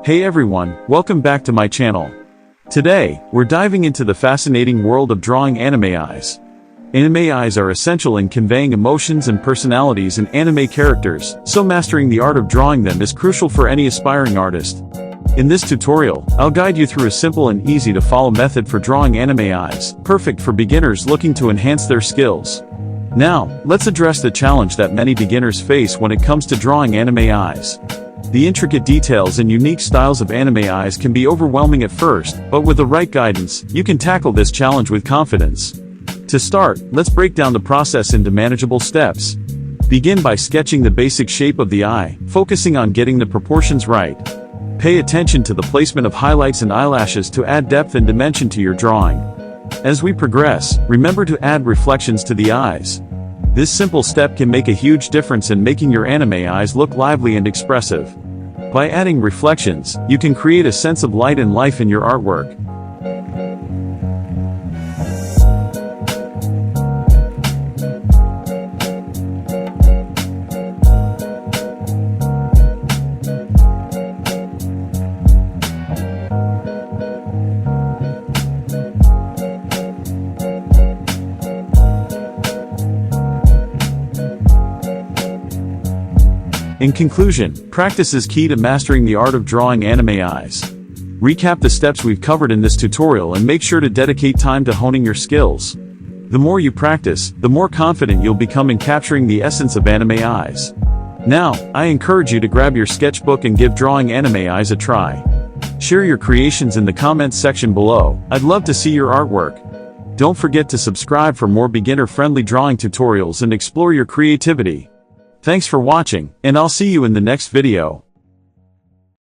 Hey everyone, welcome back to my channel. Today, we're diving into the fascinating world of drawing anime eyes. Anime eyes are essential in conveying emotions and personalities in anime characters, so mastering the art of drawing them is crucial for any aspiring artist. In this tutorial, I'll guide you through a simple and easy-to-follow method for drawing anime eyes, perfect for beginners looking to enhance their skills. Now, let's address the challenge that many beginners face when it comes to drawing anime eyes. The intricate details and unique styles of anime eyes can be overwhelming at first, but with the right guidance, you can tackle this challenge with confidence. To start, let's break down the process into manageable steps. Begin by sketching the basic shape of the eye, focusing on getting the proportions right. Pay attention to the placement of highlights and eyelashes to add depth and dimension to your drawing. As we progress, remember to add reflections to the eyes. This simple step can make a huge difference in making your anime eyes look lively and expressive. By adding reflections, you can create a sense of light and life in your artwork. In conclusion, practice is key to mastering the art of drawing anime eyes. Recap the steps we've covered in this tutorial and make sure to dedicate time to honing your skills. The more you practice, the more confident you'll become in capturing the essence of anime eyes. Now, I encourage you to grab your sketchbook and give drawing anime eyes a try. Share your creations in the comments section below. I'd love to see your artwork. Don't forget to subscribe for more beginner-friendly drawing tutorials and explore your creativity. Thanks for watching, and I'll see you in the next video.